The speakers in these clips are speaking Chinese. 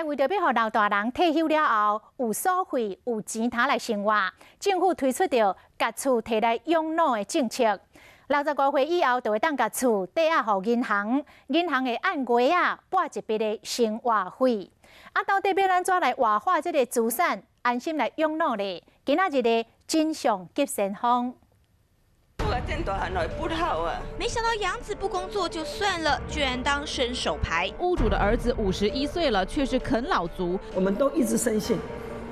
为着要让老大人退休了后有所费、有钱拿来生活，政府推出着甲厝摕来养老的政策。65岁以后就会当甲厝抵押互银行，银行会按月拨一笔的生活费。到底要安怎来活化这个资产，安心来养老呢？今仔日的真相急先锋。 没想到养子不工作就算了，居然当伸手牌。屋主的儿子51岁了，却是啃老族。我们都一直深信，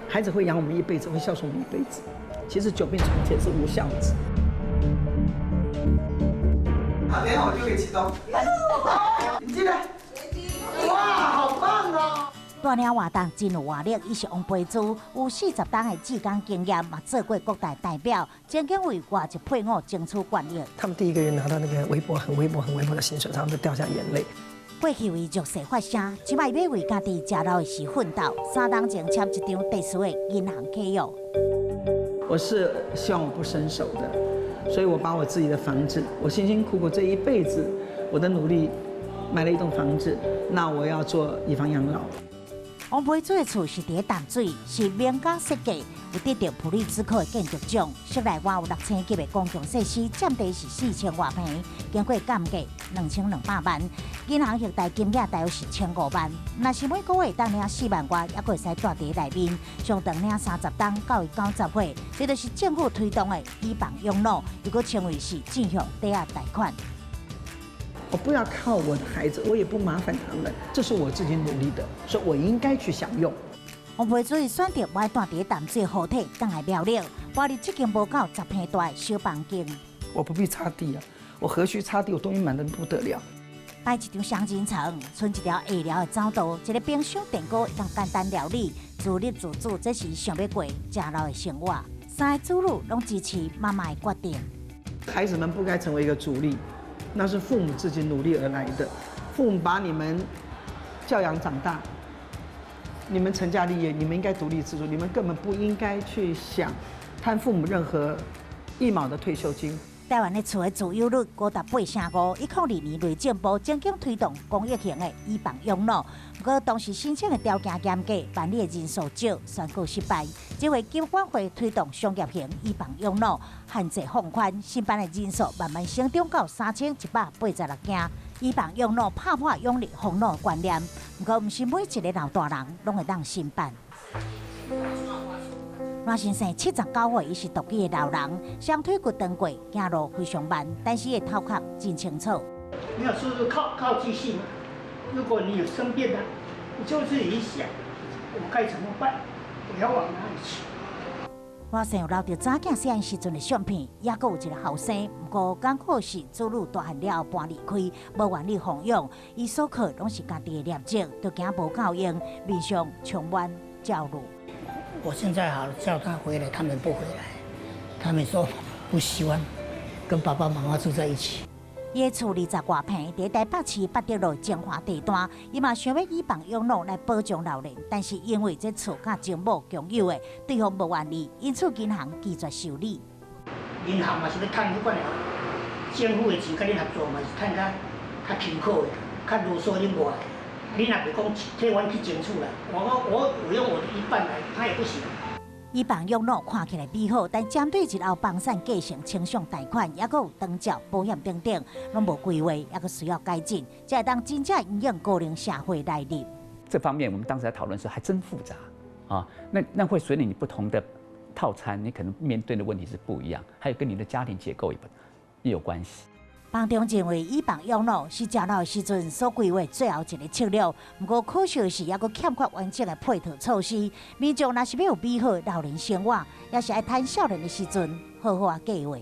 孩子会养我们一辈子，会孝顺我们一辈子。其实久病床前是无孝子。好，等一下我就可以启动。你进来。哇，好棒哦！ 大领活动真有活力，伊是王培珠，有40档的志工经验，嘛做过各大代表，曾经为外籍配偶争取权益。他们第一个月拿到那个很微薄的薪水，他们都掉下眼泪。过去为弱势发声，即摆要为家己食老的时奋斗。3档前签一张特殊的银行契约。我是希望我不伸手的，所以我把我自己的房子，我辛辛苦苦这一辈子，我的努力买了一栋房子，那我要做以房养老。 王培珠的厝是伫淡水，是名家设计，有得到普利兹克的建筑奖。室内外有6000级的公共设施，占地是4000多平，经过鑑價2200万。银行借贷金額大约是1500萬，若是每個月當領4萬外，還會使住伫內面，上長領30檔到90歲，這就是政府推動的以房養老，又個稱為是進向抵押貸款。 我不要靠我的孩子，我也不麻烦他们，这是我自己努力的，所以我应该去享用。王培珠选择买住伫淡水好体，当来苗栗，搬入这间无够10平大的小房间。我不必擦地啊，我何须擦地？我东西满得不得了。摆一张香精床，存一条下料的走道，一个冰箱电锅，当简单料理，自立自主，这是想要过食老的生活。3个子女拢支持妈妈的决定。孩子们不该成为一个主力。 那是父母自己努力而来的，父母把你们教养长大，你们成家立业，你们应该独立自主，你们根本不应该去想贪父母任何1毛的退休金。台湾的厝的自有率高达8.5%，102年内政部曾经推动公益型的以房养老，不过当时申请的条件严格，办理的人数少，选购失败。这回金管会推动商业型以房养老，限制放宽，申办的人数慢慢成长到3186件。以房养老拍破养力防老的观念，不过不是每一个老大人拢会当申办。 阮先生79岁，伊是独居的老人，双腿骨断过，走路非常慢，但是伊头壳真清楚。没有，是靠记性。如果你有生病了，你就自己想，我该怎么办？我要往哪里去？我生有留着早囝细汉时阵的相片，也阁有一个后生，不过艰苦是子女大汉了后搬离开，无愿意奉养，伊所靠拢是家己的业绩，都惊无够用，面上充满焦虑。 我现在好了，叫他回来，他们不回来，他们说不希望跟爸爸妈妈住在一起。伊的厝20多平，伫台北市八德路精华地段，伊嘛想要以房养老来保障老人，但是因为这厝甲情某共有的，对方无愿意，因此银行拒绝受理。银行嘛是要趁迄款政府的钱，甲恁合作嘛是趁较轻巧的，较啰嗦恁无爱。 你若袂讲替阮去争取啦，我用我的一半来，他也不行。以房养老看起来美好，但针对日后房产继承清偿贷款，也阁有长照、保险等等，拢无规划，也阁需要改进，才会当真正影响高龄社会来临。这方面我们当时在讨论的时候还真复杂啊，那会随着你不同的套餐，你可能面对的问题是不一样，还有跟你的家庭结构也有关系。 房东认为以房养老是食老的时阵所规划最后一个策略，不过可惜的是，也阁欠缺完整的配套措施。民众若是要有美好的老年生活，也是爱趁少年的时阵好好计划。